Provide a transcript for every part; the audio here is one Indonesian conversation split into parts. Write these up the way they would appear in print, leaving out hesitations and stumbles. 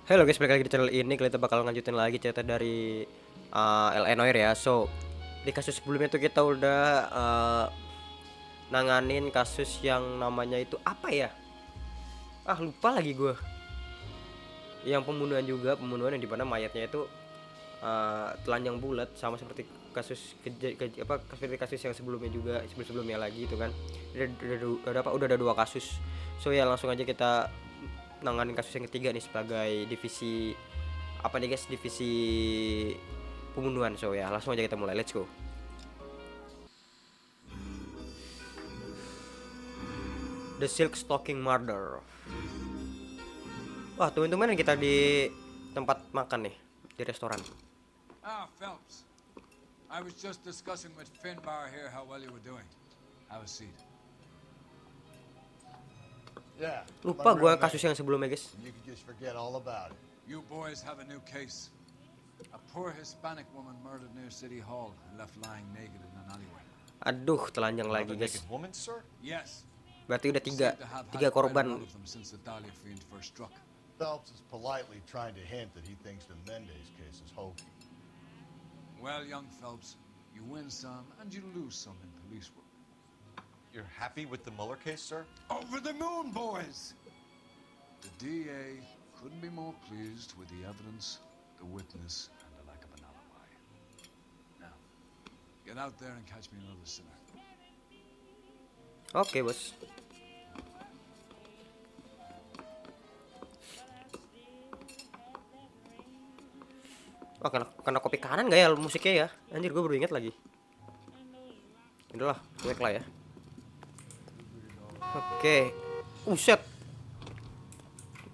Halo guys, balik lagi di channel ini. Kita bakal lanjutin lagi cerita dari Noire ya. So, di kasus sebelumnya tuh kita udah nanganin kasus yang namanya itu apa ya? Lupa lagi gue. Yang pembunuhan juga, pembunuhan yang dimana mayatnya itu telanjang bulat, sama seperti kasus seperti kasus yang sebelumnya juga, sebelumnya lagi itu kan. Udah ada dua kasus. So ya langsung aja kita nanganin kasus yang ketiga nih sebagai divisi apa nih guys, divisi pembunuhan. So ya langsung aja kita mulai, let's go. The Silk Stocking Murder. Wah, teman-teman, kita di tempat makan nih, di restoran. Phelps. I was just discussing with Finbar here how well you were doing. Have a seat. Yeah. Lupa gua kasus yang sebelumnya guys. You can just forget all about it. You boys have a new case. A poor Hispanic woman murdered near City Hall and left lying naked in an alleyway. Aduh, telanjang lagi guys. Woman, sir? Yes. Berarti udah tiga korban. Since the Dahlia fiend first struck. Phelps is politely trying to hint that he thinks the Mendez case is hokey. Well, young Phelps, you win some and you lose some in police work. You're happy with the Mueller case, sir? Over the moon, boys! The DA couldn't be more pleased with the evidence, the witness, and the lack of an alibi. Now, get out there and catch me another sinner. Oke, bos. Wah, kena kopi kanan gak ya musiknya ya? Anjir, gue baru inget lagi. Udahlah, cuek lah ya. Oke. Set.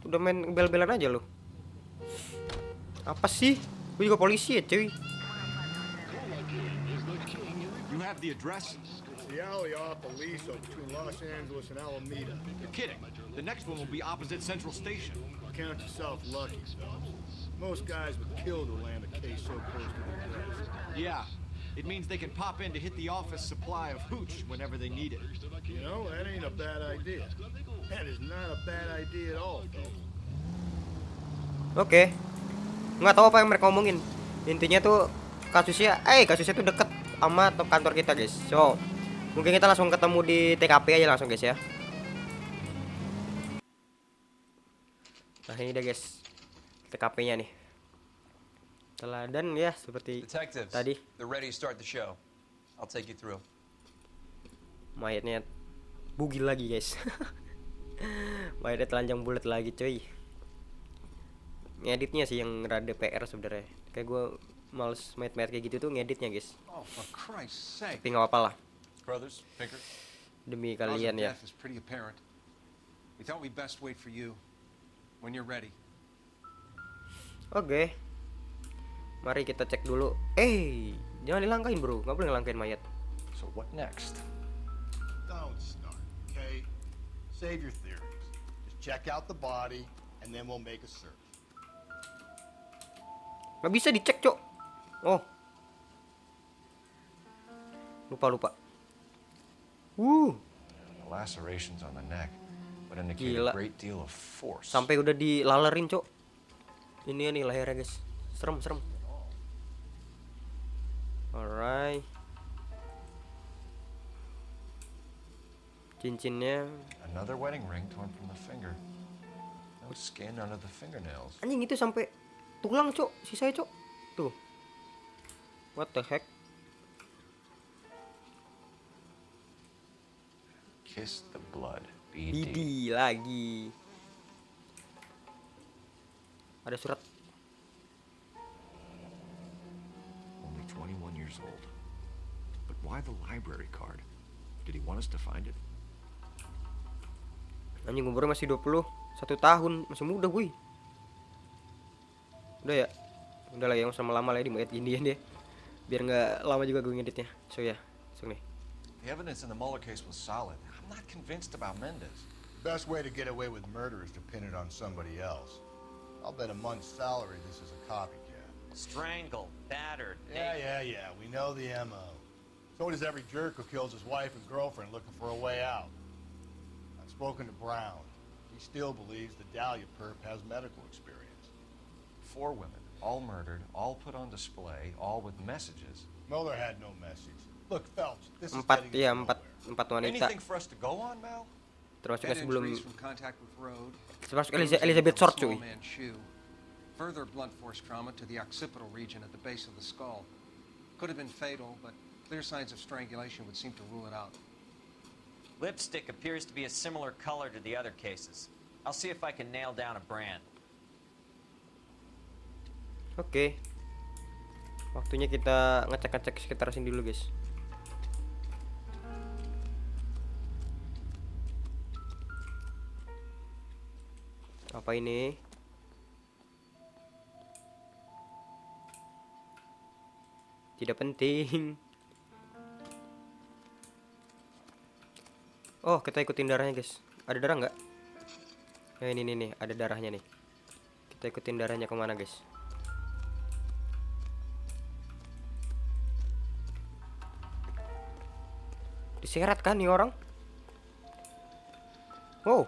Udah main bel-belan aja lo. Apa sih? Gue juga polisi ya, cuy. You have the address? The alley off Aliso between Los Angeles and Alameda. You're kidding. The next one will be opposite Central Station. Count yourself lucky, Phelps. Most guys would kill to land a case so close to the address. Yeah. It means they can pop in to hit the office supply of hooch whenever they need it. You know, that ain't a bad idea. That is not a bad idea at all, Phelps. Oke. Nggak tahu apa yang mereka omongin. Intinya tuh kasusnya tuh deket sama kantor kita, guys. So, mungkin kita langsung ketemu di TKP aja langsung, guys ya. Nah, ini dia, guys. TKP-nya nih. Teladan ya seperti Detectives, tadi. they're ready to start the show. I'll take you through. Mayatnya bugil lagi, guys. Mayatnya telanjang bulat lagi, cuy. Ngeditnya sih yang rada PR sebenarnya. Kayak gue males mayat-mayat kayak gitu tuh ngeditnya, guys. Oh, for Christ's sake. Tapi nggak apa-apa lah, Brothers, Pinker. demi kalian ya. Death is pretty apparent. We thought we'd best wait for you when you're ready. Oke. Mari kita cek dulu. Jangan dilangkain, bro. Nggak boleh ngelangkain mayat. So what next? Don't start, okay? Save your theories. Just check out the body, and then we'll make a search. Nggak bisa dicek, cok. Oh. Lupa. The lacerations on the neck would indicate Gila. a great deal of force. Sampai udah dilalerin, cok. Ini nih lehernya, guys. Serem. Alright. Cincinnya. Another wedding ring torn from the finger. No skin under the fingernails. Anjing, itu sampai tulang, cok. Sisanya, cok. Tuh. What the heck? Kiss the blood. BD. Didi lagi. Ada surat. Only 21 years old. But why the library card? Did he want us to find it? Anjing, umurnya masih 21 tahun. Masih muda, gue. Udah ya. Udah lah, yang sama lama lah ya di mayat gini dia. Biar nggak lama juga gue ngeditnya. So ya, langsung nih. The evidence in the Mueller case was solid. I'm not convinced about Mendez. The best way to get away with murder is to pin it on somebody else. I'll bet a month's salary this is a copycat. Strangled, battered. Yeah. We know the MO. So does every jerk who kills his wife and girlfriend looking for a way out. I've spoken to Brown. He still believes the Dahlia perp has medical experience. 4 women, all murdered, all put on display, all with messages. Mueller had no message. Look, Phelps, this is Empat, getting ya us empat nowhere. empat wanita. Anything for us to go on, Mel? Termasuk yang Head sebelum injuries from contact with road. termasuk bruising Elizabeth from a Short small cuy. man's shoe. Further blunt force trauma to the occipital region at the base of the skull. Could have been fatal, but clear signs of strangulation would seem to rule it out. Lipstick appears to be a similar color to the other cases. I'll see if I can nail down a brand. Oke. Waktunya kita ngecek-ngecek sekitar sini dulu, guys. Apa ini? Tidak penting. Oh, kita ikutin darahnya, guys. Ada darah nggak? Ini nih, ada darahnya nih. Kita ikutin darahnya kemana, guys? Diseret kan nih orang? Wow,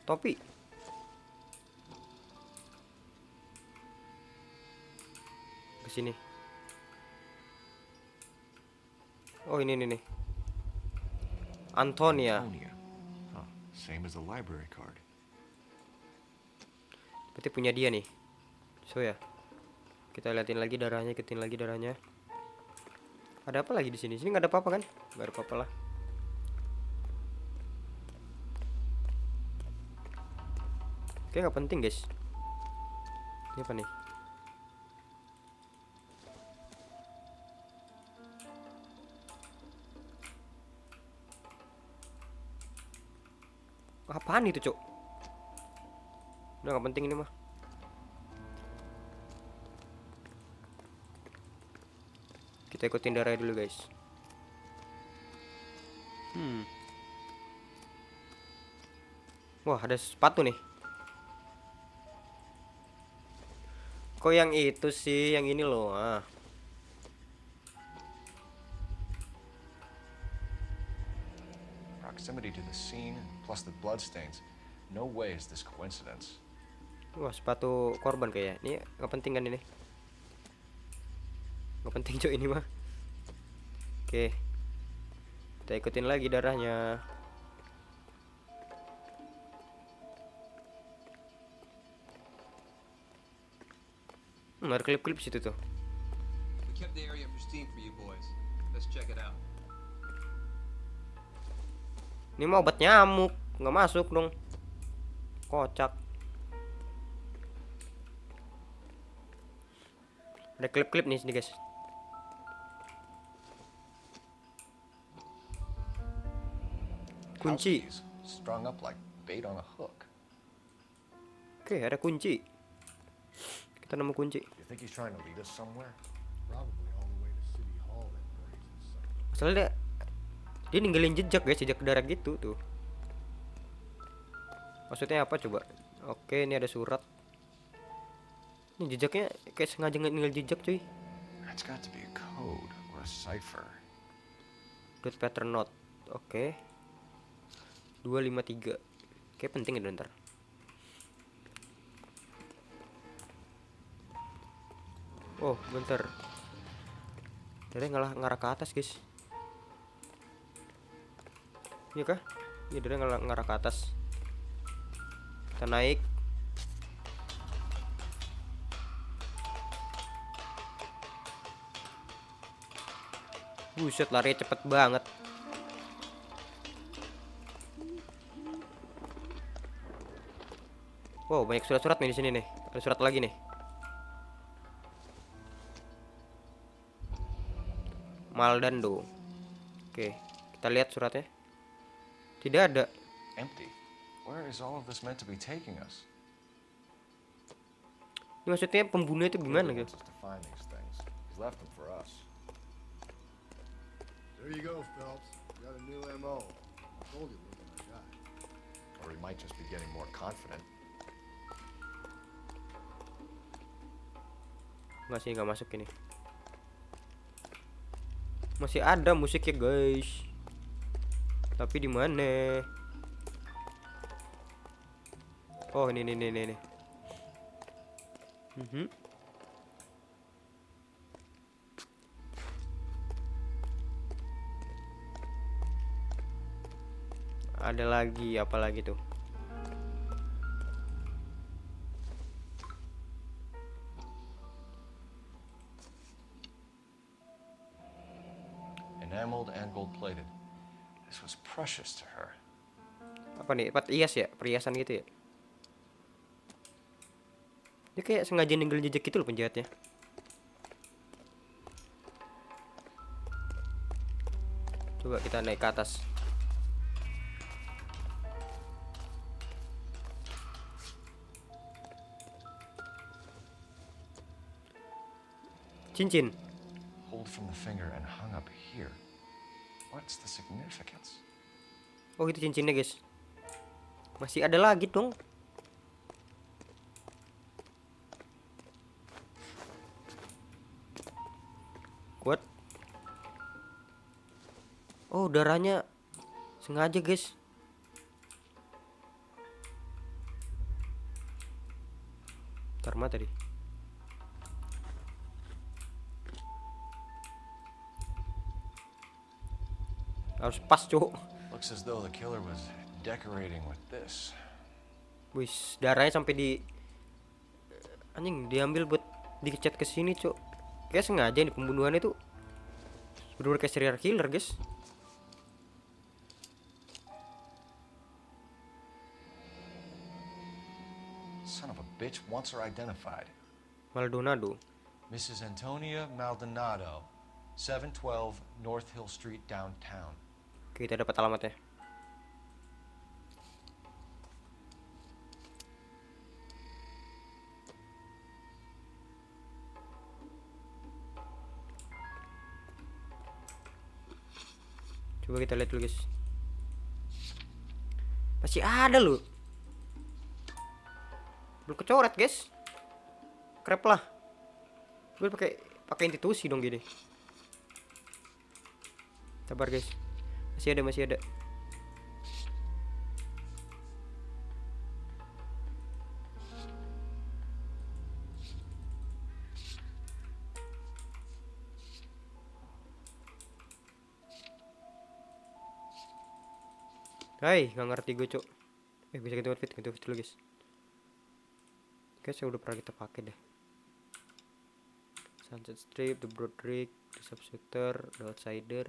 topi. Ke sini. Oh, ini nih. Antonia. Huh. Same as the library card. Berarti punya dia nih. So ya. Kita liatin lagi darahnya, ikutin lagi darahnya. Ada apa lagi di sini? Sini nggak ada apa-apa kan? Nggak ada apa-apa lah. Oke, nggak penting, guys. Ini apa nih? Apaan itu, Cok? Udah nggak penting ini mah. Kita ikutin darahnya dulu, guys. Wah, ada sepatu nih. Kok yang itu sih, yang ini loh. Proximity to the scene, plus the bloodstains. No way is this coincidence. Wah, sepatu korban kayak. Ini nggak penting kan ini? Nggak penting, Cok, ini mah. Oke. Kita ikutin lagi darahnya. Ada klip-klip situ tuh. We kept the area pristine for you boys. Let's check it out. Ini mah obat nyamuk, nggak masuk dong. Kocak. Ada klip-klip nih sini, guys. Kunci. House keys, strung up like bait on a hook. Oke, ada kunci. Kita nemu kunci. You think he's trying to lead us somewhere? Probably all the way to City Hall, that brazen son. Masalahnya dia ninggalin jejak, guys, jejak darah gitu tuh. Maksudnya apa coba? Oke, ini ada surat. Ini jejaknya kayak sengaja ninggal jejak, cuy. That's got to be a code or a cipher. Dot pattern note. Oke. 253. Kayak penting itu ntar. Oh, bentar. Dia ngarah ke atas, guys. Iya kah? Iya, dia ngarah ke atas. Kita naik. Buset, lari cepet banget. Wow, banyak surat-surat nih di sini nih. Ada surat lagi nih. Maldando. Oke, kita lihat suratnya. Tidak ada. Empty. Where is all of this meant to be taking us? Ini maksudnya pembunuh itu gimana, He guys? wants us to find these things. He's left them for us. There you go, Phelps. Got a new MO. I told you look at my guy. Or he might just be getting more confident. Masih nggak masuk ini. Masih ada musiknya, guys. Tapi di mana? Oh, ini. Mhm. Ada lagi apa lagi tuh? Enameled and gold-plated. This was precious to her. Apa nih? Perhias ya? Perhiasan gitu ya? Dia kayak sengaja ninggalin jejak gitu loh penjahatnya. Coba kita naik ke atas. Cincin. Pulled from the finger and hung up here. What's the significance? Oh itu cincinnya guys. Masih ada lagi dong. What? Oh darahnya sengaja guys. Karma tadi. Harus pas cuk. Looks as though the killer was decorating with this. Wis darahnya sampai di anjing diambil buat dicat ke sini cuk. Kayak sengaja nih pembunuhan itu. Bener-bener kayak serial killer guys. Son of a bitch wants her identified. Maldonado. Mrs. Antonia Maldonado, 712 North Hill Street, downtown. Kita dapat alamatnya. Coba kita lihat dulu guys. Masih ada loh. Belum kecoret guys. Krep lah. Gue pakai institusi dong gini. Sabar guys. Masih ada. Hai, nggak ngerti gue cok. Bisa ganti outfit dulu guys. Guys, saya udah pernah kita pakai deh. Sunset Strip, The Broderick, The Subshooter, The Outsider.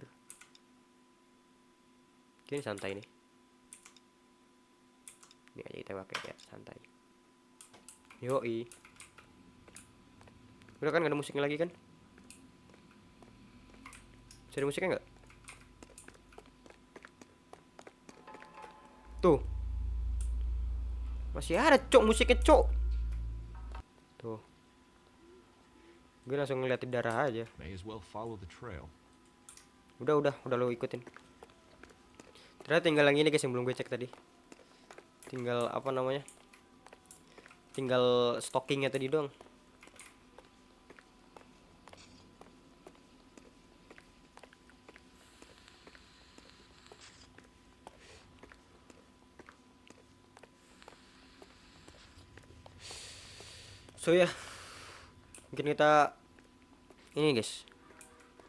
Ini santai nih. Ini aja kita pakai ya, santai. Yoi. Udah kan gak ada musiknya lagi kan? Bisa ada musiknya nggak? Tuh. Masih ada cok musiknya cok. Tuh. Gue langsung ngeliatin darah aja. May as well follow the trail. Udah lo ikutin. Ternyata tinggal yang ini guys yang belum gue cek tadi. Tinggal apa namanya? Tinggal stockingnya tadi doang. So ya, mungkin kita ini guys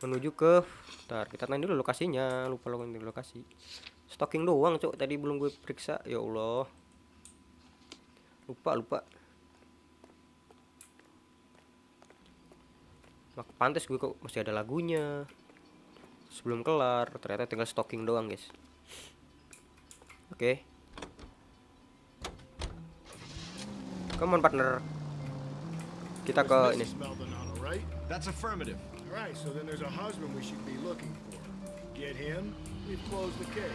menuju ke, ntar kita tanya dulu lokasinya, lupa lokasi. Stocking doang cok, tadi belum gue periksa, ya Allah, lupa. Pantes gue kok masih ada lagunya sebelum kelar, ternyata tinggal stocking doang guys. Oke. Come on partner. Kita ke ini. Mrs. Maldonado, right? That's affirmative. All right, so then there's a husband we should be looking for. Get him, we've closed the case.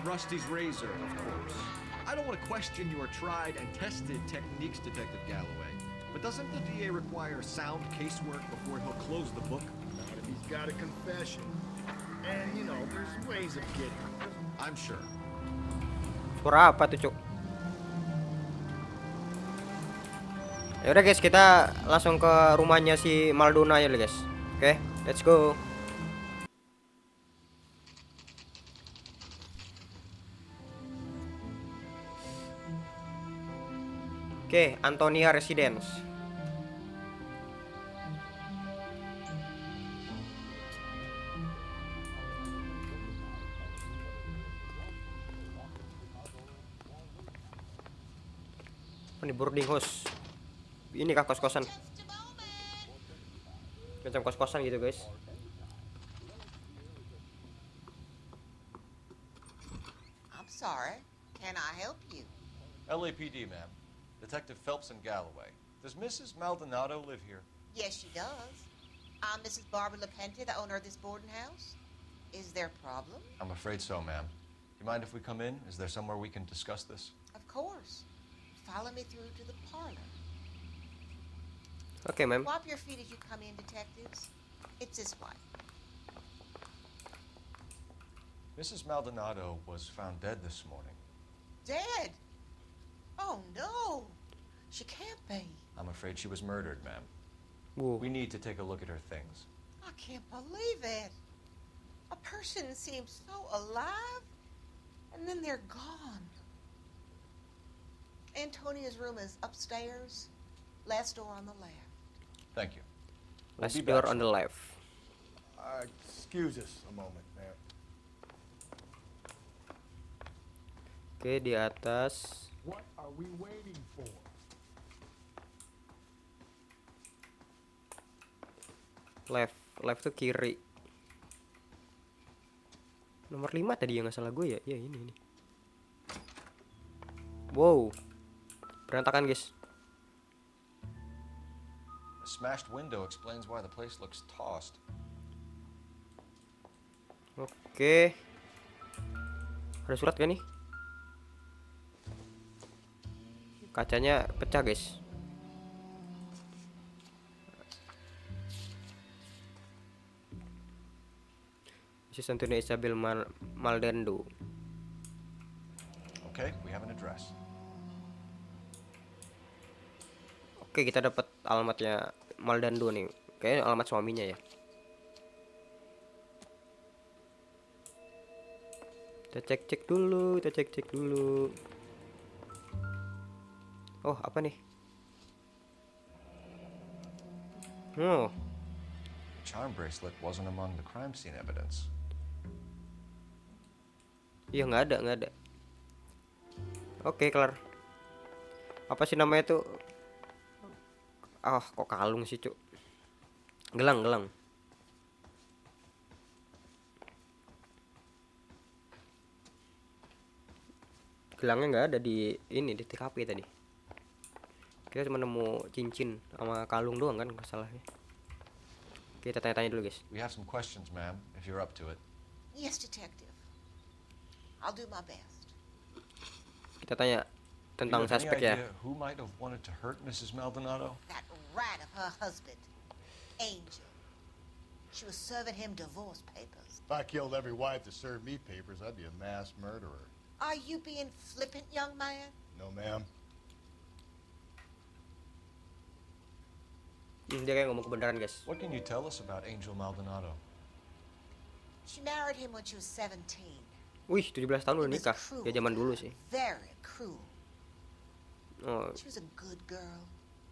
Rusty's razor, of course. I don't want to question your tried and tested techniques, Detective Galloway. But doesn't the DA require sound casework before he'll close the book? Not if he's got a confession. And, you know, there's ways of getting him. I'm sure. Suara apa tuh cok? Ya udah guys, kita langsung ke rumahnya si Maldonado ya guys. Oke, let's go. Oke, Antonia Residence. Oh, ini boarding house. Ini kah kos-kosan? Macam kos-kosan gitu guys. I'm sorry. Can I help you? LAPD, ma'am. Detective Phelps and Galloway. Does Mrs. Maldonado live here? Yes, she does. I'm Mrs. Barbara LaPente, the owner of this boarding house. Is there a problem? I'm afraid so, ma'am. Do you mind if we come in? Is there somewhere we can discuss this? Of course. Follow me through to the parlor. Oke, ma'am. Wipe your feet as you come in, detectives. It's this way. Mrs. Maldonado was found dead this morning. Dead? Oh, no. She can't be. I'm afraid she was murdered, ma'am. Wow. We need to take a look at her things. I can't believe it. A person seems so alive, and then they're gone. Antonia's room is upstairs, last door on the left. Thank you. Last be door back on the shortly. left. Excuse us a moment, ma'am. Oke, di atas. What are we waiting for? Left tuh kiri. Nomor 5 tadi ya, nggak salah gue ya. Ya ini. Wow. Berantakan guys. A smashed window explains why the place looks tossed. Oke. Ada surat gak nih? Kacanya pecah guys. Santunya Isabel Maldonado. Okay, we have an address. Oke, kita dapat alamatnya Maldonado nih. Kayaknya alamat suaminya ya. Kita cek dulu. Oh, apa nih? Oh, The charm bracelet wasn't among the crime scene evidence. iya nggak ada. Oke, kelar. Apa sih namanya tuh? Ah, kok kalung sih, Cuk? Gelang. Gelangnya nggak ada di ini, di TKP tadi. Kita cuma nemu cincin sama kalung doang kan, nggak salahnya. Kita tanya-tanya dulu guys. We have some questions, ma'am, if you're up to it. Yes, detective. I'll do my best. Kita tanya Do you tentang have any suspek ya. idea who might have wanted to hurt Mrs. Maldonado? That rat of her husband, Angel. She was serving him divorce papers. If I killed every wife that served me papers, I'd be a mass murderer. Are you being flippant, young man? No, ma'am. Dia kayak ngomong kebenaran guys. What can you tell us about Angel Maldonado? She married him when she was 17. Wih, 17 tahun udah He was nikah. cruel. Ya zaman dulu sih. Very cruel. Oh, She was a good girl.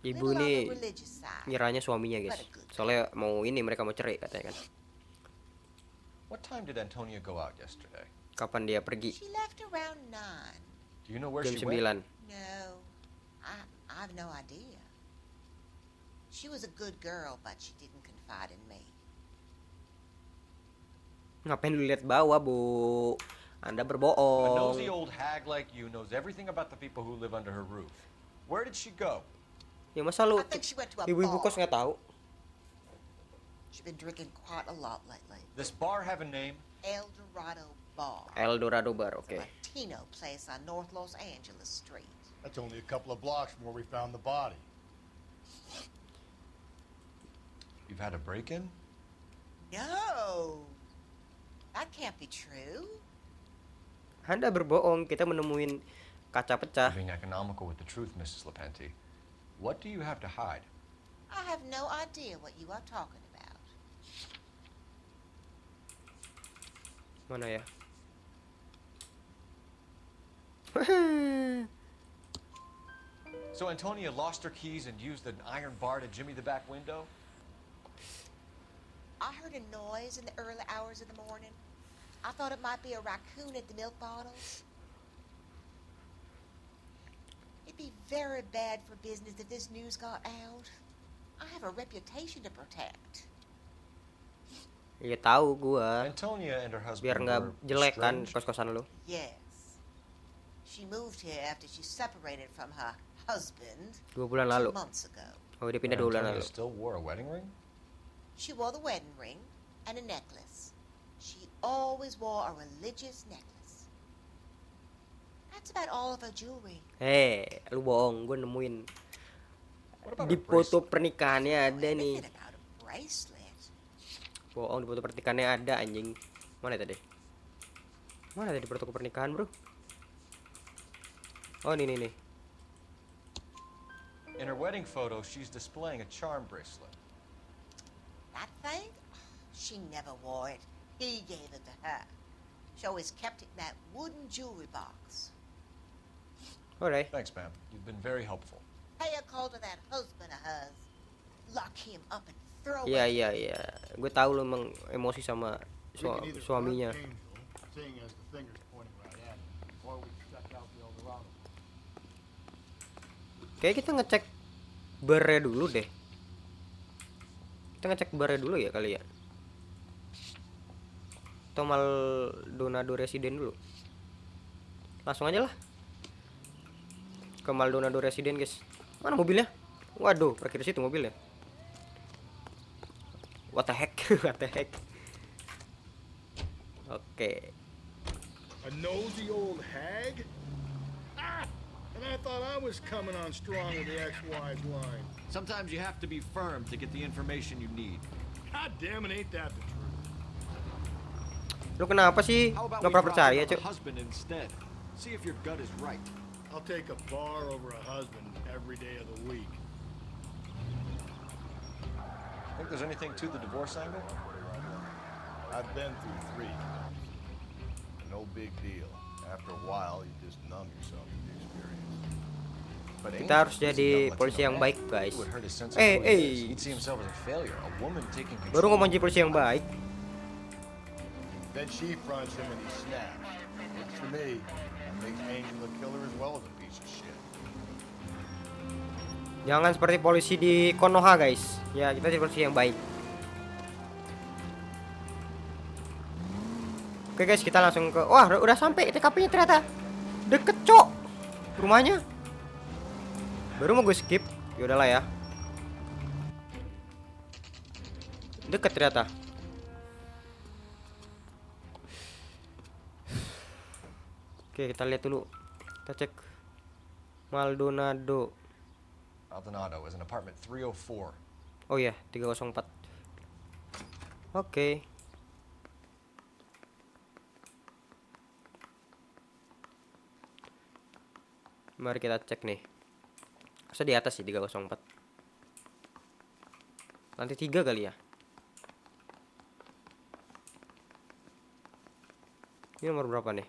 ibu Little on the nih religious side. ngiranya suaminya guys. Soalnya mau ini mereka mau cerai katanya kan. What time did Antonia go out yesterday? Kapan dia pergi? She left around 9. Do you know where Jam she went? 9. No, I have no idea. She was a good girl, but she didn't confide in me. Ngapain lu lihat bawah, Bu? Anda A berbohong. nosy old hag like you knows everything about the people who live under her roof. Where did she go? Ya masa lu I think she went to a ibu-ibu bar. kos nggak tahu? She's been drinking quite a lot lately. This bar have a name? El Dorado Bar. El Dorado Bar, It's oke. a Latino place on North Los Angeles Street. That's only a couple of blocks from where we found the body. You've had a break-in? No, that can't be true. Anda berbohong, kita menemuin kaca pecah. Being economical with the truth, Mrs. Lepenti. What do you have to hide? I have no idea what you are talking about. Mana ya? So Antonia lost her keys and used an iron bar to jimmy the back window? I heard a noise in the early hours of the morning. I thought it might be a raccoon at the milk bottles. It'd be very bad for business if this news got out. I have a reputation to protect. Ya tahu gua. Antonia and her husband Biar nggak were jelek kan estranged? kos-kosan lu. Yes. She moved here after she separated from her husband 2 bulan 2 lalu. months ago. Oh, dia pindah 2 bulan Antonia lalu. still wore a wedding ring? She wore the wedding ring and a necklace. She always wore a religious necklace. That's about all of her jewelry. Lu bohong, gua nemuin What about di her foto bracelet? pernikahannya ada nih. Everything about a bracelet. Bohong, di foto pernikahannya ada anjing. Mana tadi? Mana tadi foto pernikahan, Bro? Oh, ini nih. In her wedding photo, she's displaying a charm bracelet. That thing? She never wore it. He gave it to her. She always kept it in that wooden jewelry box. Alright. Thanks, ma'am. You've been very helpful. Pay a call to that husband of hers. Lock him up and throw Iya, him. iya, iya. Gue tahu lu emang emosi sama We can either suaminya. front Angel, seeing as the finger's pointing right at him, or we can check out the Eldorado. Kayak kita ngecek barnya dulu deh. Kita ngecek barnya dulu ya kali ya. Atau Maldonado Residen dulu. Langsung aja lah. Ke Maldonado Residen, guys. Mana mobilnya? Waduh, parkir situ mobilnya. What the heck? What the heck? Oke. A nosy old hag? Ah! And I thought I was coming on strong with the ex-wives line. Sometimes you have to be firm to get the information you need. God damn it, ain't that the truth? Lu kenapa sih How about nggak we pernah drop percaya, in on Cuk? the husband instead? See if your gut is right. I'll take a bar over a husband every day of the week. Think there's anything to the divorce angle? I've been through 3. No big deal. After a while, you just numb yourself to the experience. But Kita harus Angel is jadi a young polisi Latino yang man. baik, guys. It would hurt his sense of Eh, who he is. eh. He'd see himself as a failure. A woman taking control. Baru ngomong jadi polisi yang baik. Then she fronts him and he snaps. Works for me. That makes Angel a killer as well as a piece of shit. Jangan seperti polisi di Konoha, guys. Ya, kita jadi polisi yang baik. Oke, guys, kita langsung ke... Wah, udah sampai TKP-nya ternyata. Deket, Cok. Rumahnya. Baru mau gue skip. Ya udahlah ya. Deket ternyata. Oke, kita lihat dulu. Kita cek Maldonado. Maldonado is an apartment 304. Oh iya, 304. Oke. Mari kita cek nih. Masa di atas sih 304. Lantai 3 kali ya. Ini nomor berapa nih?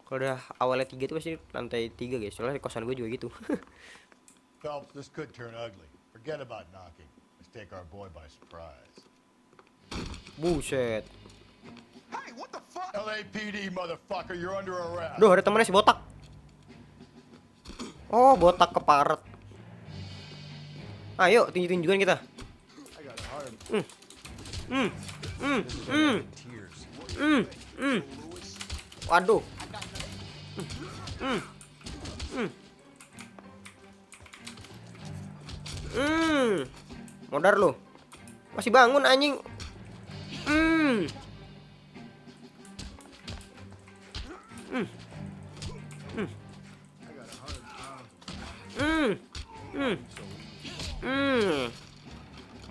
Kalau udah awalnya 3 itu pasti lantai 3, guys. Soalnya di kosan gue juga gitu. Phelps, this could turn ugly. Forget about knocking. Let's take our boy by surprise. Buset. Hey, what the fuck? LAPD, motherfucker, you're under arrest. Duh, ada temennya si botak. Oh, botak keparet. Ayo, tinju-tinjuan kita. I got a hard. Tears. Waduh. Modar lu. Masih bangun anjing.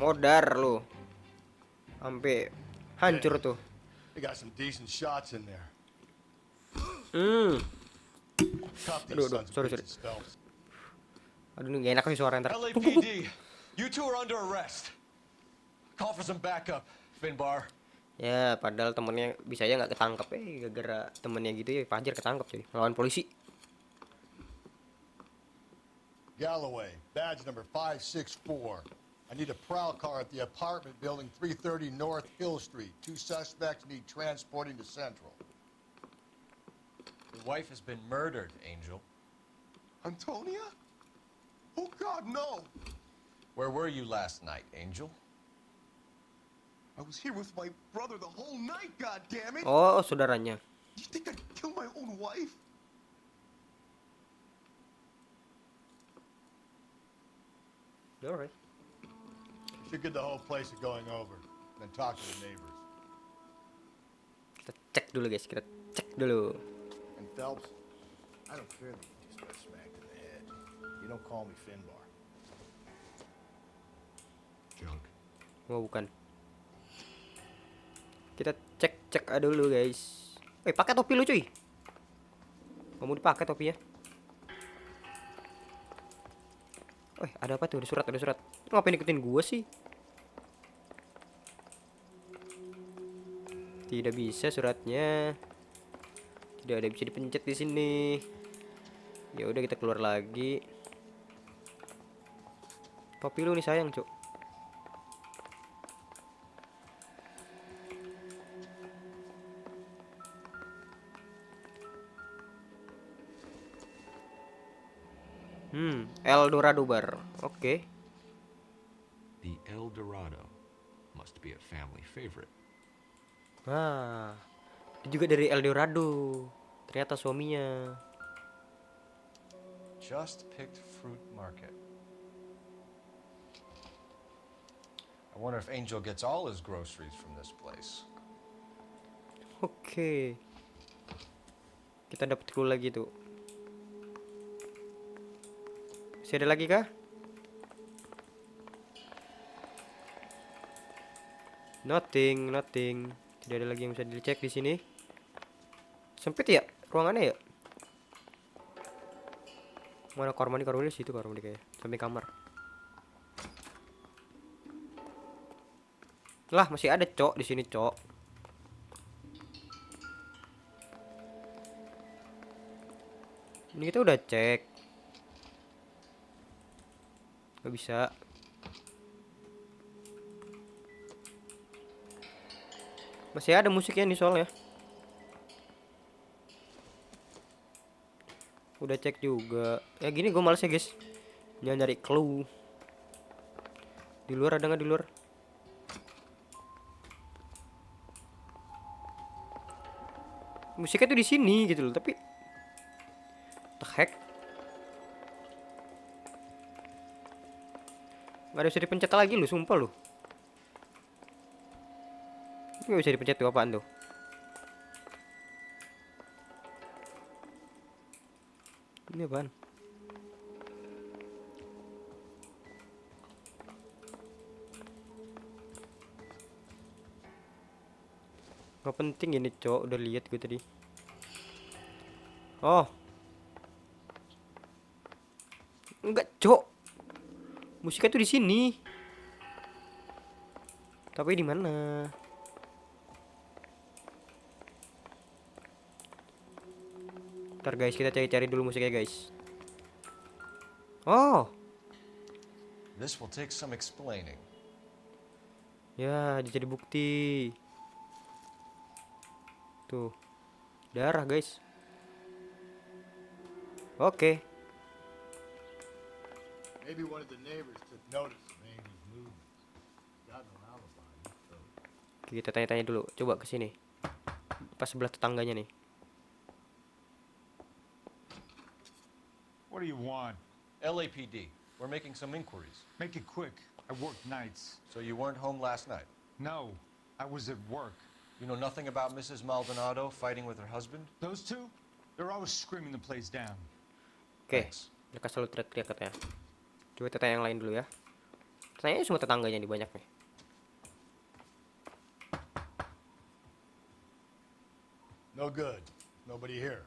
Modar lu. Sampai hancur tuh. They got some decent shots in there. Cuff these Aduh, sons of sorry. bitches, Phelps. Aduh, ini gak enak nih suara ntar. LAPD, you two are under arrest. Call for some backup, Finbar. Ya, padahal temennya bisa aja nggak ketangkep gara-gara temennya gitu ya. Fajar ketangkep cuy, lawan polisi. Galloway, badge number 564. I need a prowl car at the apartment building 330 North Hill Street. 2 suspects need transporting to Central. wife has been murdered, Angel. Antonia? Oh God, no! Where were you last night, Angel? I was here with my brother the whole night, God damn it! Oh, saudaranya. You think I'd kill my own wife? Alright. Should get the whole place going over, then talk to the neighbors. Kita cek dulu guys, kita cek dulu. And Phelps, I don't care that you just got smacked in the head. You don't call me Finbar. Junk. Oh, bukan. Kita cek dulu guys. Pakai topi lu cuy. Kamu dipakai topinya. Ada apa tuh? Ada surat. Ngapain ikutin gua sih? Tidak bisa suratnya. Tidak ada bisa dipencet di sini. Ya udah kita keluar lagi. Topi lu nih sayang, Cuk. El Dorado Bar. Oke. The El Dorado must be a family favorite. Dia juga dari El Dorado. Ternyata suaminya. Just picked fruit market. I wonder if Angel gets all his groceries from this place. Oke. Kita dapat clue lagi tuh. Masih ada lagi kah? Nothing. Tidak ada lagi yang bisa dicek di sini. Sempit ya ruangannya ya? Mana kamar mandi di situ kayak sampai kamar. Lah masih ada cok di sini cok. Ini kita udah cek. Gak bisa. Masih ada musiknya nih soalnya. Udah cek juga. Ya gini gue males ya guys. Nyari clue. Di luar ada nggak di luar? Musiknya tuh di sini gitu loh, tapi the heck? Nggak ada bisa dipencet lagi lu, sumpah lu. Nggak bisa dipencet tuh, apaan tuh? Ini apaan? Nggak penting ini cok, udah lihat gue tadi. Oh, enggak cok. Musiknya tuh di sini. Tapi di mana? Ntar guys, kita cari-cari dulu musiknya guys. Oh, This will take some explaining. ya jadi bukti. Tuh, darah guys. Oke. Maybe one of the neighbors took notice of Andy's movements. Got an alibi, so. Kita tanya-tanya dulu. Coba ke sini. Pas sebelah tetangganya nih. What do you want? LAPD. We're making some inquiries. Make it quick. I work nights. So you weren't home last night? No, I was at work. You know nothing about Mrs. Maldonado fighting with her husband? Those two? They're always screaming the place down. Oke. Mereka selalu teriak-teriak katanya. Coba kita tanya yang lain dulu ya. Tanya semua tetangganya nih banyak nih. No good. Nobody here.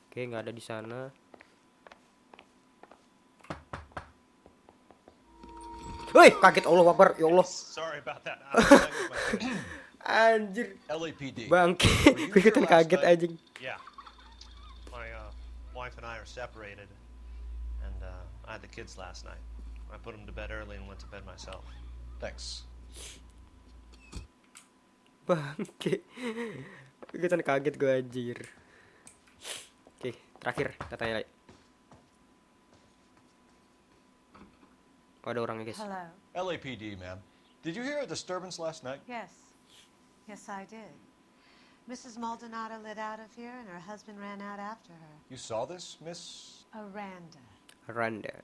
Oke, nggak ada di sana. Woi, kaget Allah Akbar, ya Allah. Sorry about that. Anjir. LAPD. Bangke, gue ikutan kaget anjing. Yeah. My wife and I are separated, and I had the kids last night. I put them to bed early and went to bed myself. Thanks. Bangke. Ikutan kaget gue anjir. Terakhir katanya. Oh, ada orangnya guys. Hello. LAPD, ma'am. Did you hear a disturbance last night? Yes. Yes, I did. Mrs. Maldonado lit out of here and her husband ran out after her. You saw this, Miss? Aranda. Randa.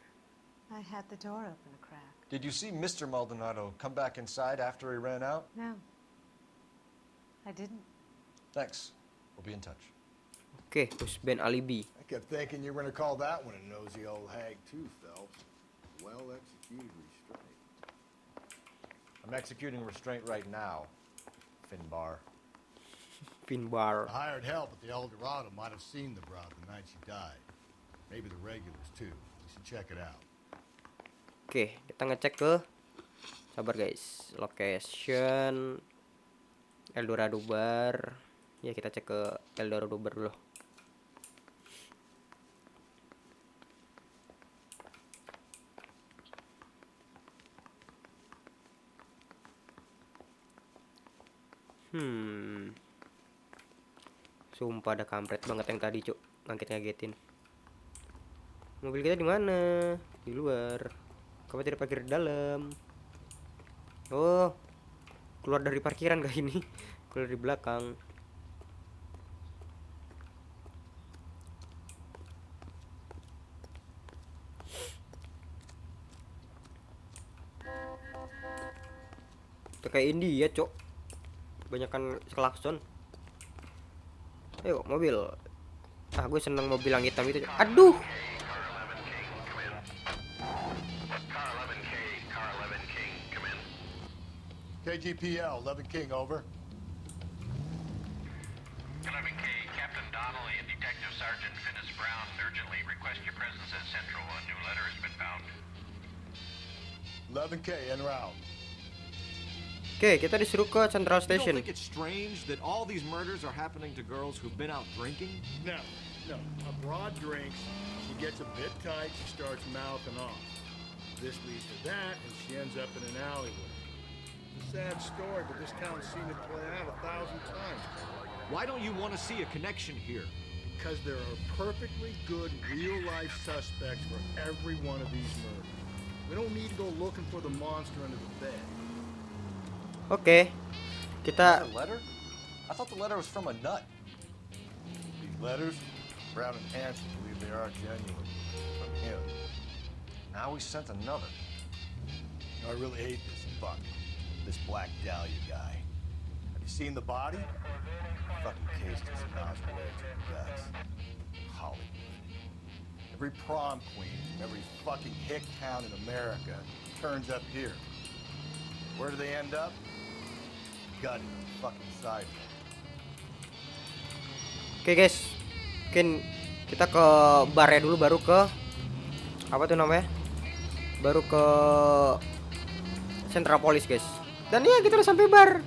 I had the door open a crack. Did you see Mr. Maldonado come back inside after he ran out? No. I didn't. Thanks. We'll be in touch. Oke, terus band alibi. I kept thinking you were gonna call that one a nosy old hag too, Phelps. Well executed restraint. I'm executing restraint right now, Finbar. Finbar. The hired help at the El Dorado might have seen the broad the night she died. Maybe the regulars too. We should check it out. Oke, kita ngecek ke, sabar guys, location El Dorado Bar. Ya, kita cek ke El Dorado Bar dulu. Sumpah ada kampret banget yang tadi, Cuk. Ngagetin. Mobil kita di mana? Di luar. Kenapa tidak parkir di dalam? Oh, keluar dari parkiran kah ini? Keluar di belakang. Itu kayak India, Cok. Banyakan klakson. Ayo, mobil. Ah, gue seneng mobil yang hitam itu. Aduh. KGPL, 11 King, over. 11K, Captain Donnelly and Detective Sergeant Finis Brown urgently request your presence at Central. A new letter has been found. 11K, en route. Oke, kita disuruh ke Central You don't Station. think it's strange that all these murders are happening to girls who've been out drinking? No. A broad drinks, she gets a bit tight, she starts mouthing off. This leads to that, and she ends up in an alleyway. It's a sad story, but this town's seen it play out 1,000 times. Why don't you want to see a connection here? Because there are perfectly good real-life suspects for every one of these murders. We don't need to go looking for the monster under the bed. Oke, kita A letter? I thought the letter was from a nut. These letters, Brown and Hanson believe they are genuine. From him. Now we sent another. I really hate this fuck. This Black Dahlia guy. Have you seen the body? Fucking cased in some nostril edge and guts. Hollywood. Every prom queen from every fucking hick town in America turns up here. Where do they end up? Gutted on the fucking sidewalk. Oke guys, mungkin kita ke barnya dulu, baru ke apa tuh namanya, baru ke Central Police guys. Dan ya kita udah sampai bar,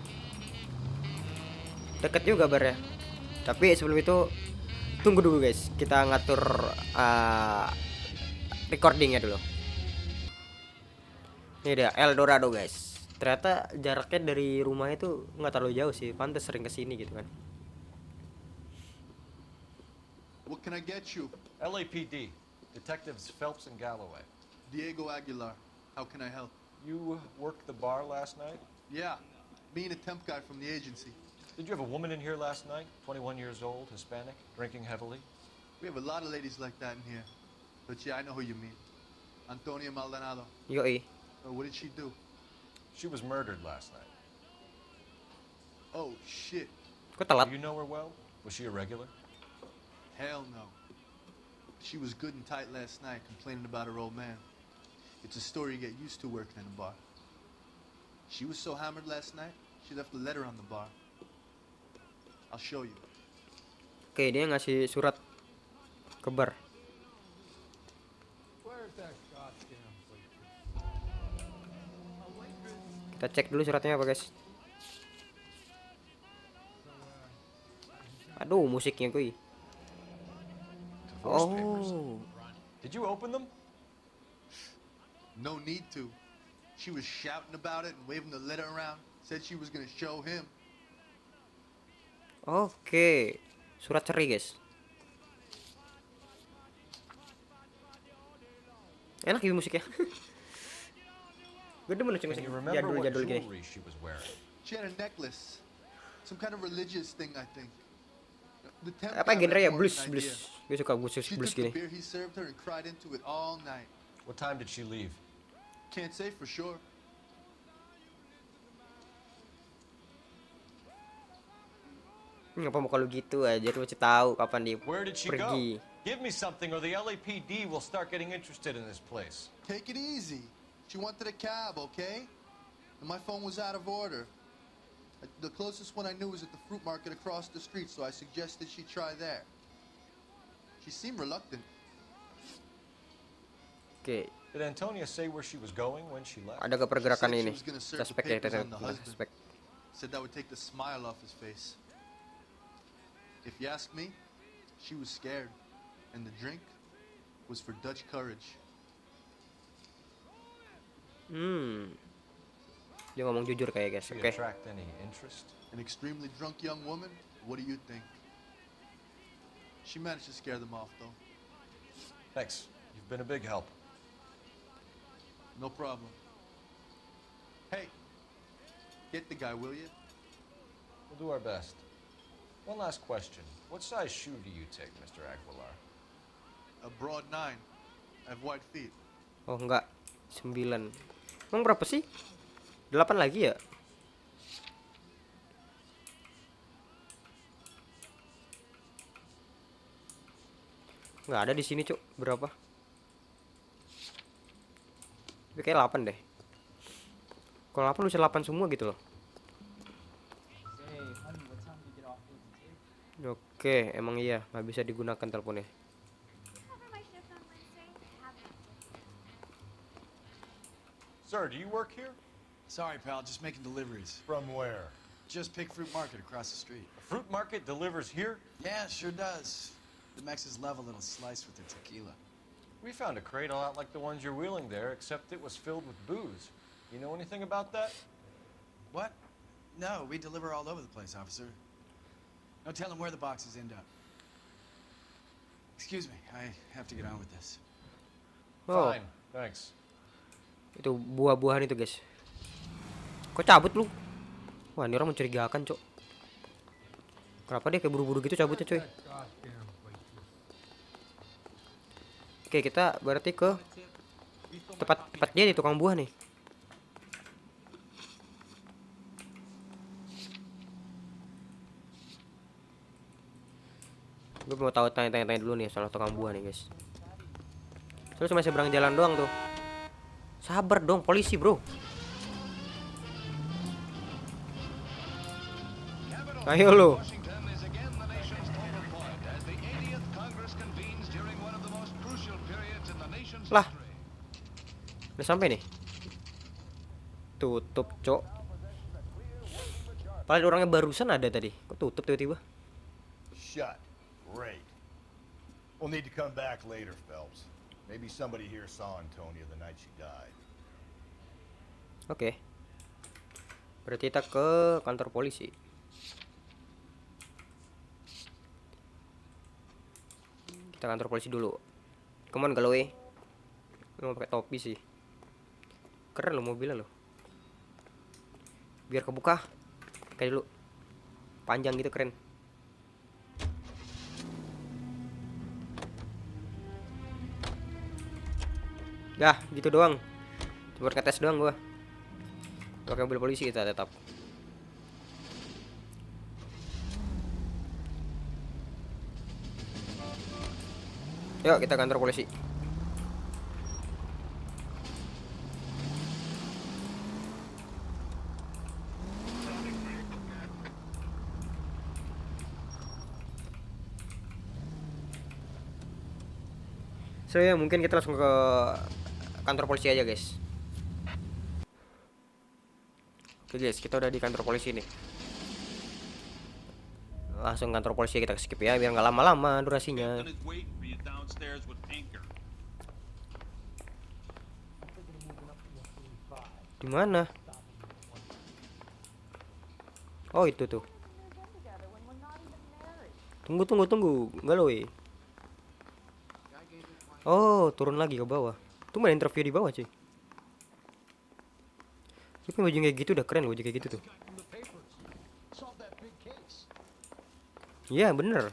deket juga barnya. Tapi sebelum itu tunggu dulu guys, kita ngatur recordingnya dulu. Ini dia El Dorado guys. Ternyata jaraknya dari rumahnya tuh nggak terlalu jauh sih, pantas sering kesini gitu kan. What can I get you? LAPD, Detectives Phelps and Galloway. Diego Aguilar. How can I help? You worked the bar last night? Yeah, me and a temp guy from the agency. Did you have a woman in here last night? 21 years old, Hispanic, drinking heavily? We have a lot of ladies like that in here. But yeah, I know who you mean. Antonia Maldonado. Yoi. What did she do? She was murdered last night. Oh, shit. Kok telat? Do you know her well? Was she a regular? Hell no. She was good and tight last night, complaining about her old man. It's a story you get used to working in a bar. She was so hammered last night, she left a letter on the bar. I'll show you. Oke, dia ngasih surat ke bar. Kita cek dulu suratnya apa guys. Aduh, musiknya kuy. Oh. Did you open them? No need to. She was shouting about it and waving the letter around. Said she was gonna show him. Oke. Surat ceri guys. Enak gitu musiknya. Gue demen musik Can you remember what jadul-jadul gini. jewelry she was wearing? She had a necklace. Some kind of religious thing, I think. The temp Apa guy genre ya? had Blues, an blues. idea. Gue suka blues She blues took the gini. beer he served her and cried into it all night. What time did she leave? Can't say for sure. Ngapa mau kalau gitu aja, lu mesti tahu kapan dia Where did she pergi. go? Give me something or the LAPD will start getting interested in this place. Take it easy. She wanted a cab, okay? And my phone was out of order. The closest one I knew was at the fruit market across the street, so I suggested she try there. She seemed reluctant. Oke, Did Antonia say where she was going when she left? ada kepergerakan She said ini. she was gonna serve the Suspek ya, papers on the husband. suspek. Said that would take the smile off his face. If you ask me, she was scared. And the drink was for Dutch courage. Dia ngomong jujur kayak guys. Did she Oke. attract any interest? An extremely drunk young woman? What do you think? She managed to scare them off, though. Thanks. You've been a big help. No problem. Hey, get the guy, will you? We'll do our best. One last question. What size shoe do you take, Mr. Aguilar? A broad 9. I have wide feet. Oh enggak, 9. Emang berapa sih? 8 lagi ya? Nggak ada di sini cuk. Berapa? Tapi kayak 8 deh. Kalau 8 bisa 8 semua gitu loh. Oke, emang iya nggak bisa digunakan teleponnya. Sir, do you work here? Sorry, pal, just making deliveries. From where? Just Pig Fruit Market across the street. Fruit market delivers here? Yeah, it sure does. The Mexes love a little slice with their tequila. We found a crate a lot like the ones you're wheeling there, except it was filled with booze. You know anything about that? What? No, we deliver all over the place, officer. No telling where the boxes end up. Excuse me, I have to get on with this. Oh, Fine, thanks. itu buah-buahan itu guys. Kok cabut lu? Wah ini orang mencurigakan cok. Kenapa dia kayak buru-buru gitu cabutnya coy? Oke kita berarti ke tempat dia di tukang buah nih. Gue mau tahu tanya-tanya dulu nih soal tukang buah nih guys. Terus cuma seberang jalan doang tuh. Sabar dong polisi bro. Ayo lu. Lah. Udah sampai nih. Tutup, cok. Paling orangnya barusan ada tadi. Kok tutup tiba-tiba? Shut. Great. We'll need to come back later, Phelps. Maybe somebody here saw Antonia the night she died. Oke. Berarti kita ke kantor polisi. Kita kantor polisi dulu. Come on Galoe. Lu mau pakai topi sih. Keren lo mobilnya lo. Biar kebuka. Kayak dulu. Panjang gitu keren. Dah, gitu doang. Cuma ngetes doang gua. Pakai mobil polisi kita tetap. Yuk kita kantor polisi. So ya mungkin kita langsung ke kantor polisi aja guys. Oke guys, kita udah di kantor polisi nih. Langsung kantor polisi kita skip ya biar nggak lama-lama durasinya. Di mana? Oh itu tuh. Tunggu. Nggak loh. Oh turun lagi ke bawah. Tuh main interview di bawah cuy. Tapi baju kayak gitu udah keren baju kayak gitu tuh. Iya bener.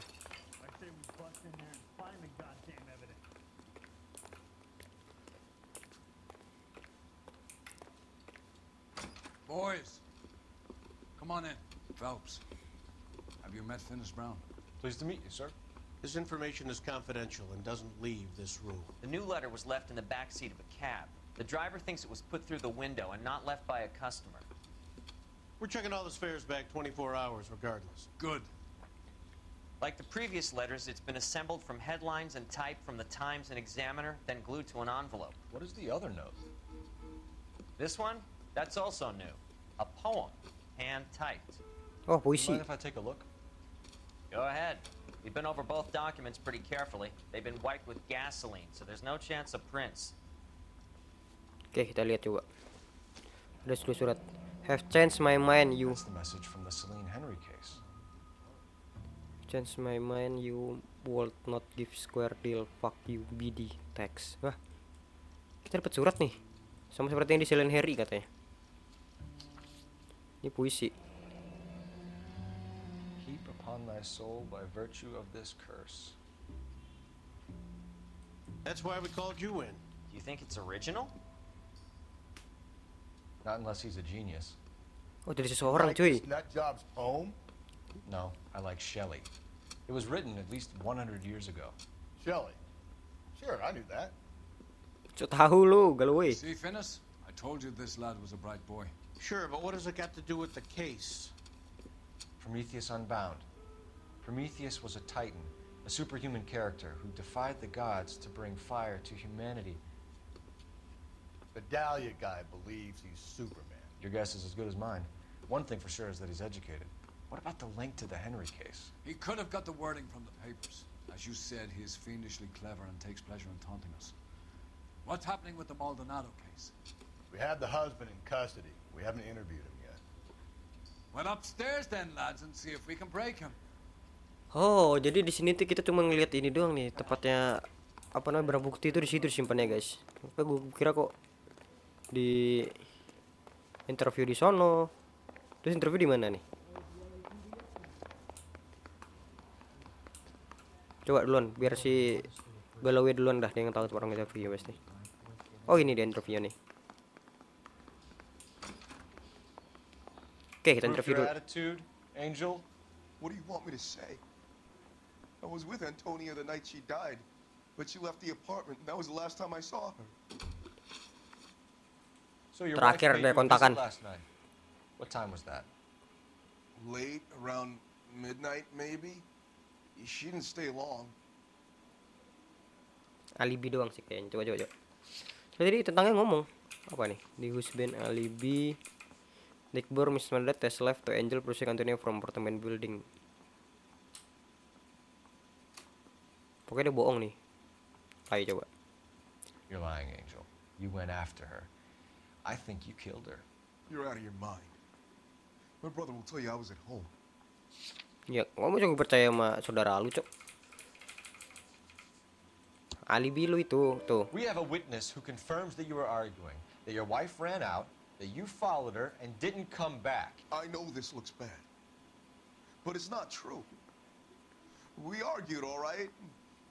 Boys, come on in. Phelps, have you met Finis Brown? Pleased to meet you, sir. This information is confidential and doesn't leave this room. The new letter was left in the back seat of a cab. The driver thinks it was put through the window and not left by a customer. We're checking all the fares back 24 hours regardless. Good. Like the previous letters, it's been assembled from headlines and typed from the Times and Examiner, then glued to an envelope. What is the other note? This one? That's also new. A poem, hand-typed. Oh, puisi. Mind if I take a look? Go ahead. We've been over both documents pretty carefully. They've been wiped with gasoline, so there's no chance of prints. Oke, kita lihat coba. Ada surat. Have changed my mind, you. That's the message from the Celine Henry case. Changed my mind, you would not give square deal. Fuck you, BD. Text. Wah, kita dapat surat nih. Sama seperti yang di Celine Henry katanya. Ini puisi. Keep upon thy soul by virtue of this curse. That's why we called you in. Do you think it's original? Not unless he's a genius. Oh, dari seseorang cuy. Nut job's poem? No, I like Shelley. It was written at least 100 years ago. Shelley. Sure, I knew that. Cuk tahu lu, galoi. See, Finis? I told you this lad was a bright boy. Sure, but what has it got to do with the case? Prometheus Unbound. Prometheus was a titan, a superhuman character who defied the gods to bring fire to humanity. The Dahlia guy believes he's Superman. Your guess is as good as mine. One thing for sure is that he's educated. What about the link to the Henry case? He could have got the wording from the papers. As you said, he is fiendishly clever and takes pleasure in taunting us. What's happening with the Maldonado case? We have the husband in custody. We haven't interviewed him yet. Well, upstairs then, lads, and see if we can break him. Oh, jadi di sini tuh kita cuma ngelihat ini doang nih, tepatnya apa namanya, barang bukti itu di situ disimpannya, guys. Gue kira kok di interview di sono. Terus interview di mana nih? Coba duluan, biar si Galawe duluan dah, dia yang tahu orang interview pasti. Oh, ini dia interview nih. Oke, kita interview dulu. Attitude, Angel. What do you want me to say? I was with Antonia the night she died, but she left the apartment, and that was the last time I saw her. So your Terakhir wife dia paid you a visit kontakan. last night. What time was that? Late, around midnight, maybe? She didn't stay long. Alibi doang sih kayaknya. Coba. Jadi tentangnya ngomong apa nih? Di husband alibi. Nickbor Miss Mandat has left to Angel pushing Antonia from apartment building. Pokoknya dia bohong nih. Ayo coba. You're lying, Angel. You went after her. I think you killed her. You're out of your mind. My brother will tell you I was at home. Ya, ngomong coba percaya sama saudara lu, Cok. Alibi lu itu, tuh. We have a witness who confirms that you were arguing, that your wife ran out, that you followed her and didn't come back. I know this looks bad, but it's not true. We argued, all right,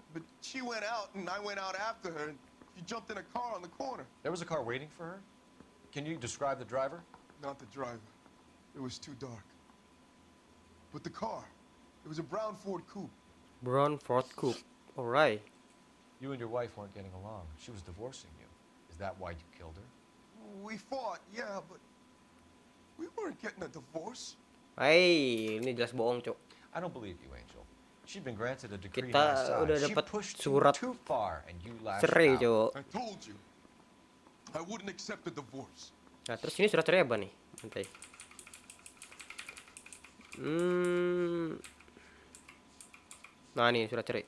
but she went out and I went out after her and she jumped in a car on the corner. There was a car waiting for her? Can you describe the driver? Not the driver. It was too dark. But the car, it was a brown Ford coupe. Brown Ford coupe. Alright. You and your wife weren't getting along. She was divorcing you. Is that why you killed her? We fought, yeah, but we weren't getting a divorce. Hai, ini jelas bohong, Cok. I don't believe you, Angel. She'd been granted a degree Kita on my side. udah She dapat pushed surat you too far and you lashed cerai, out. Cok. I told you, I wouldn't accept a divorce. Nah, terus ini surat cerai apa nih? Santai. Nah, nih surat cerai.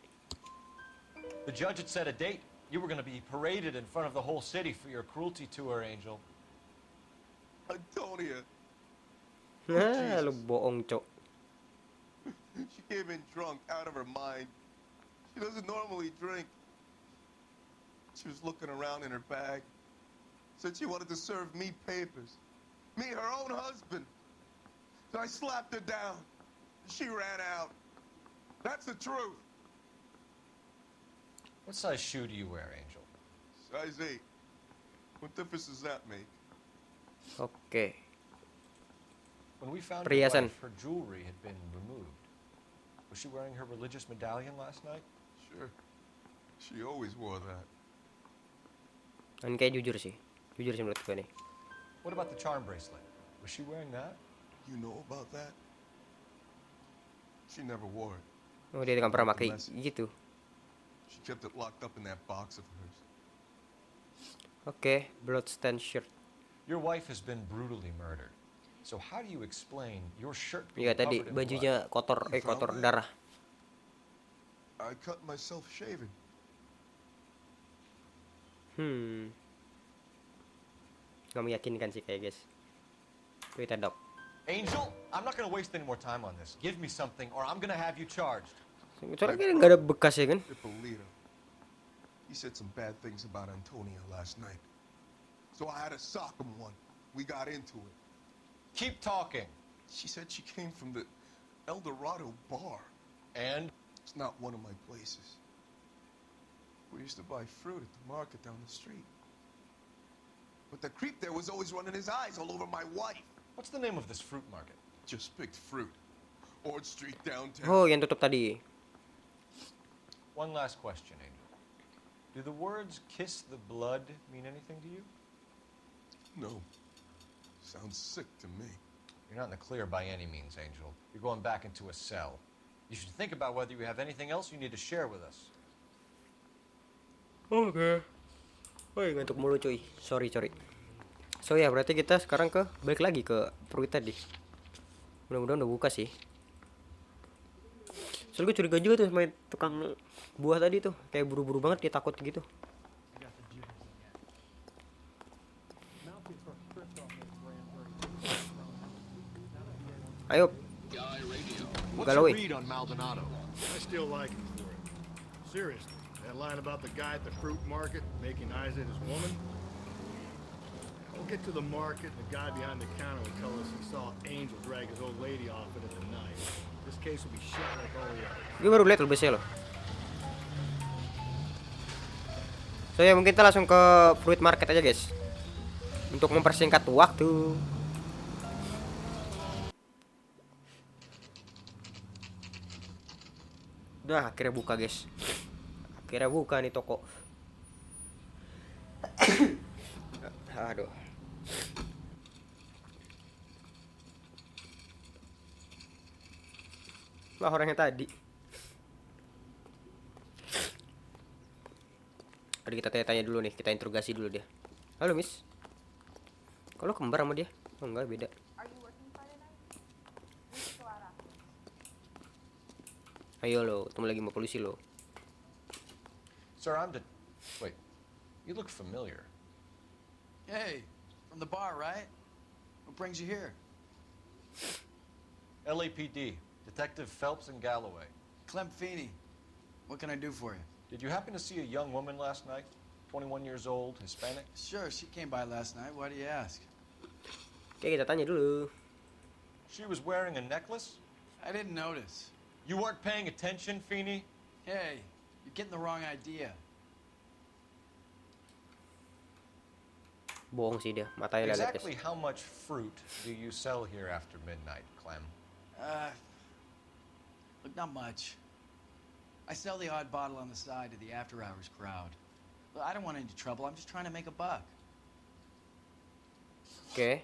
The judge had set a date. You were going to be paraded in front of the whole city for your cruelty to her, Angel. Antonia. Nah, lu bohong, Cok. She came in drunk, out of her mind. She doesn't normally drink. She She was looking around in her bag. Said she wanted to serve me papers. Me, her own husband. So I slapped her down. She ran out. That's the truth. What size shoe do you wear, Angel? Size 8. What difference does that make? Oke. When we found her Perhiasan. wife, her jewelry had been removed. Was she wearing her religious medallion last night? Sure. She always wore that. Dan kayak jujur sih menurut gue nih. What about the charm bracelet? Was she wearing that? You know about that? She never wore it. Oh, dia kan pernah pakai gitu. She kept it locked up in that box of hers. Oke, bloodstained shirt. Your wife has been brutally murdered. So how do you explain your shirt being Iya tadi covered in bajunya kotor darah. I cut myself shaving. Nggak meyakinkan sih kayak guys. Kita dok. Angel, I'm not gonna waste any more time on this. Give me something or I'm gonna have you charged. Soalnya kan nggak ada bekas ya kan? Ippolito. He said some bad things about Antonia last night. So I had to sock him one. We got into it. Keep talking. She said she came from the El Dorado bar. And? It's not one of my places. We used to buy fruit at the market down the street. But the creep there was always running his eyes all over my wife. What's the name of this fruit market? Just picked fruit. Ord Street downtown. Oh, yang tutup tadi. One last question, Angel. Do the words kiss the blood mean anything to you? No. Sounds sick to me. You're not in the clear by any means, Angel. You're going back into a cell. You should think about whether you have anything else you need to share with us. Oke. Woi, ngantuk mulu cuy. Sorry. So ya, berarti kita sekarang balik lagi ke fruit tadi. Mudah-mudahan udah buka sih. Soalnya gue curiga juga tuh sama tukang buah tadi tuh. Kayak buru-buru banget dia takut gitu. Ayo. Galau. I still like him for it. Seriously, that line about the guy at the fruit market making eyes at his woman. We'll get to the market, and the guy behind the counter will tell us he saw Angel drag his old lady off it at the night. This case will be shut like all the others. Gue baru lihat loh busnya loh. So ya mungkin kita langsung ke fruit market aja guys. Untuk mempersingkat waktu. Udah akhirnya buka guys. Akhirnya buka nih toko. Aduh. Lah orangnya tadi. Tadi kita tanya dulu nih, kita interogasi dulu dia. Halo Miss. Kalau kembar sama dia? Oh enggak, beda. Ayo lo, ketemu lagi sama polisi lo. Sir, Wait, you look familiar. Hey, from the bar, right? What brings you here? LAPD, Detective Phelps and Galloway. Clem Feeney. What can I do for you? Did you happen to see a young woman last night? 21 years old, Hispanic? Sure, she came by last night. Why do you ask? Oke, kita tanya dulu. She was wearing a necklace? I didn't notice. You weren't paying attention, Feeney? Hey, you're getting the wrong idea. Bohong sih dia, matanya lelet. Exactly how much fruit do you sell here after midnight, Clem? Look, not much. I sell the odd bottle on the side to the after-hours crowd. Well, I don't want any trouble. I'm just trying to make a buck. Okay.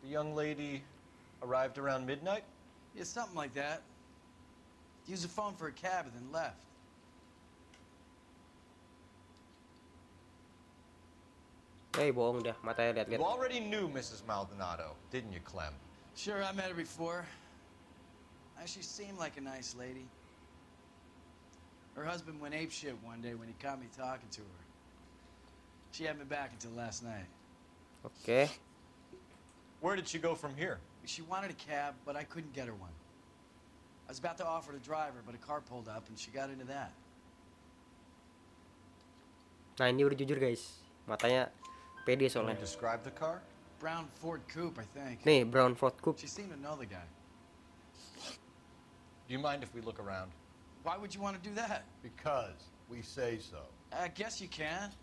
The young lady arrived around midnight? Yeah, something like that. Used the phone for a cab and then left. Hey, bohong dah, matanya lihat-lihat. You already knew Mrs. Maldonado, didn't you, Clem? Sure, I met her before. She seemed like a nice lady. Her husband went apeshit one day when he caught me talking to her. She had me back until last night. Okay. Where did she go from here? She wanted a cab, but I couldn't get her one. I was about to offer to drive her, but a car pulled up and she got into that. Nah ini udah jujur guys, matanya pede Can you soalnya. describe the car? Brown Ford Coupe, I think. Nih brown Ford Coupe. She seemed to know the guy. Do you mind if we look around? Why would you want to do that? Because we say so. I guess you can.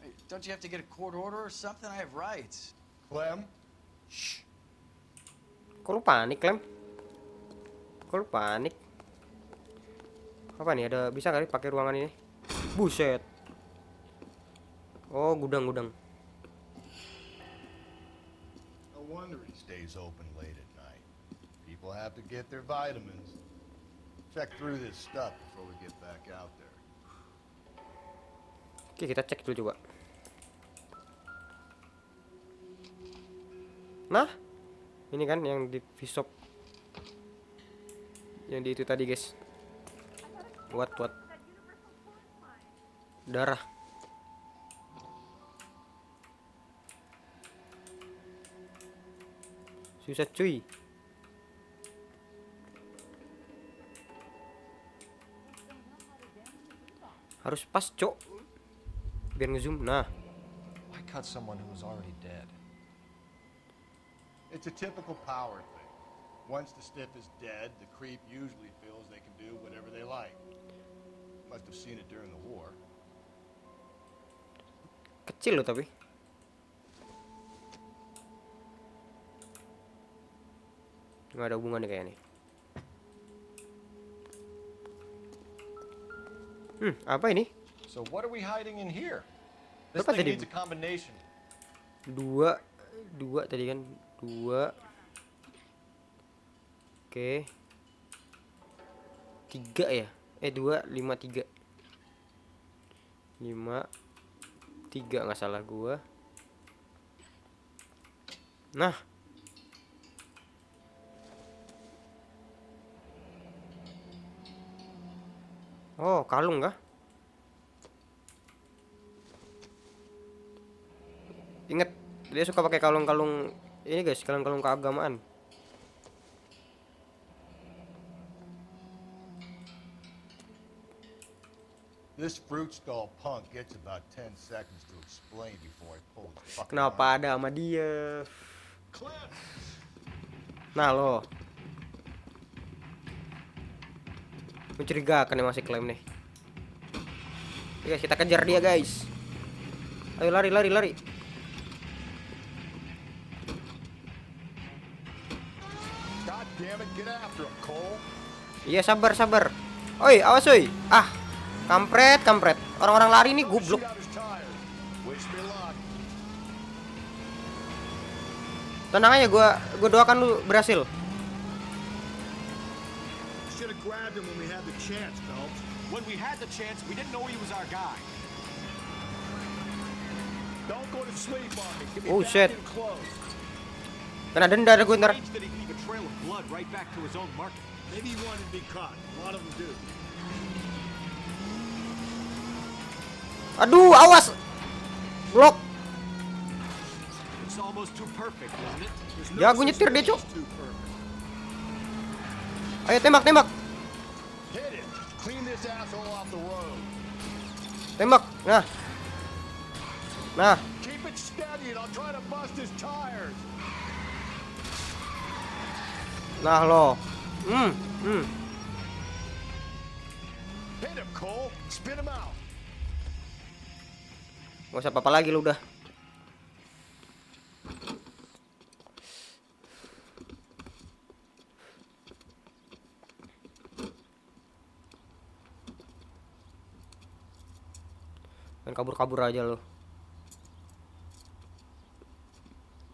Hey, don't you have to get a court order or something? I have rights. Clem? Shh. Kok lu panik, Clem? Kok lu panik? Apa nih, ada bisa kali pakai ruangan ini? Buset. Oh, gudang-gudang. No wonder he stays open late at night. People have to get their vitamins. Check through this stuff before we get back out there. Oke, kita cek dulu coba. Nah, ini kan yang di visop, yang di itu tadi guys. What darah. Susah cuy. Harus pas cok, biar ngezoom. Nah, Why cut someone who was already dead? It's a typical power thing. Once the stiff is dead, the creep usually feels they can do whatever they like. Must have seen it during the war. kecil loh tapi. Nggak ada hubungannya kayaknya. Apa ini? So what are we hiding in here? This Berapa thing tadi? needs a combination. Dua tadi kan, 2. Oke. 3 ya? 2, 5, 3. 5, 3 nggak salah gua. Nah. Oh, kalung kah? Ingat, dia suka pakai kalung-kalung ini guys, kalung-kalung keagamaan. This fruit skull punk gets about 10 seconds to explain before I pull his fucking Kenapa ada sama dia? Nah lo, mencurigakan yang masih klaim nih. Guys, kita kejar dia guys. Ayo lari. God damn it, get after him, Cole. Iya, sabar. Oi, awas oi. Ah, kampret. Orang-orang lari nih goblok. Tenang aja, gua doakan lu berhasil. Should have grabbed him when we had the chance, Phelps. When we had the chance, we didn't know he was our guy. Don't go to sleep on me. Get me Oh back shit. in close. Kena denda ada gue ntar. Strange that he'd leave a trail of blood right back to his own market. Maybe he wanted to be caught. A lot of them do. Aduh, awas. Blok. It's almost too perfect, isn't it? There's Ya, gue nyetir dia, Cuk. Too perfect. Ayo tembak. Hit it. Clean this asshole off the road. Tembak. Nah. Keep it steady and I'll try to bust his tires. Nah lo. Hit him, Cole. Spin him out. Gak usah apa-apa lagi lu udah. Main kabur-kabur aja lo.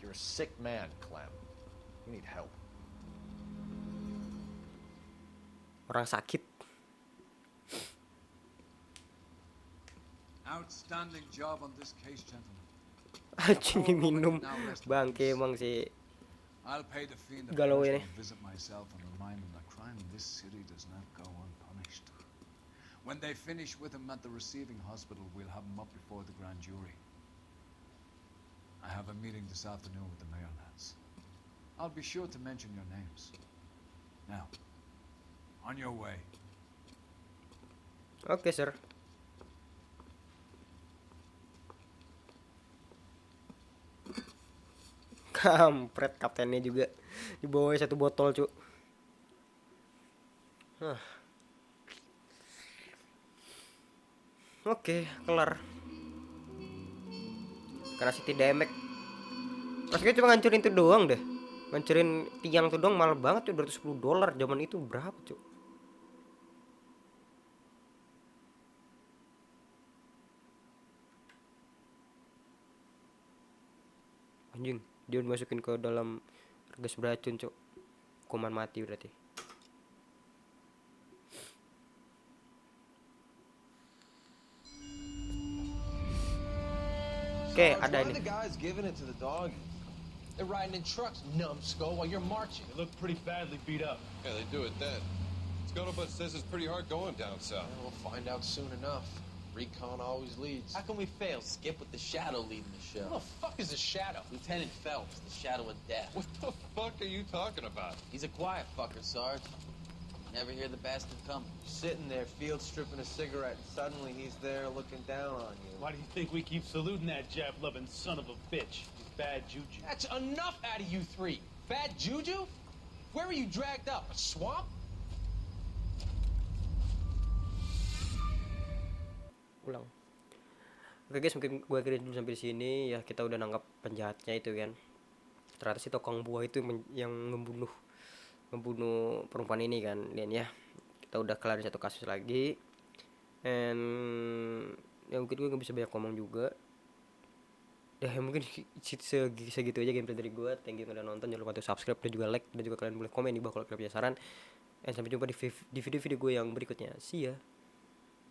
You're a sick man, Clem. You need help. Orang sakit. Outstanding job on this case, gentlemen. Anjing diminum. Bangke emang sih. I'll pay the fee in the Galau first ini. and visit myself and remind them that crime in this city does not go unpunished. When they finish with him at the receiving hospital, we'll have him up before the grand jury. I have a meeting this afternoon with the mayor lads. I'll be sure to mention your names. Now, on your way. Oke, sir. Kampret, kaptennya juga dibawa satu botol cuk. Oke, kelar. Karena City Damage. Rasanya cuma ngancurin itu doang deh. Ngancurin tiang tuh doang mahal banget tuh, $210 zaman itu berapa cuk? Anjing, dia dimasukin ke dalam gas beracun cuk. Hukuman mati berarti. Oke, ada ini. The guys giving it to the dog. They're riding in trucks, numbskull, while you're marching. They look pretty badly beat up. Yeah, they do at that. Scuttlebutt says it's pretty hard going down south. We'll find out soon enough. Recon always leads. How can we fail? Skip with the Shadow leading the show. Who the fuck is a Shadow? Lieutenant Phelps, the Shadow of Death. What the fuck are you talking about? He's a quiet fucker, Sarge. Never hear the bastard coming. Sitting there, field stripping a cigarette, and suddenly he's there looking down on you. Why do you think we keep saluting that Jap-loving son of a bitch? He's bad juju. That's enough out of you three. Bad juju? Where were you dragged up? A swamp? Ulang. Oke guys, mungkin gue kira dulu sampai di sini ya. Kita udah nangkap penjahatnya itu kan. Ternyata si tukang buah itu yang ngebunuh perempuan ini kan, dan ya kita udah kelar satu kasus lagi. And ya mungkin gue gak bisa banyak ngomong juga. Ya mungkin segitu aja gameplay dari gue. Thank you udah nonton, jangan lupa untuk subscribe dan juga like, dan juga kalian boleh komen di bawah kalau kalian punya saran. Dan sampai jumpa di video-video gue yang berikutnya. See ya.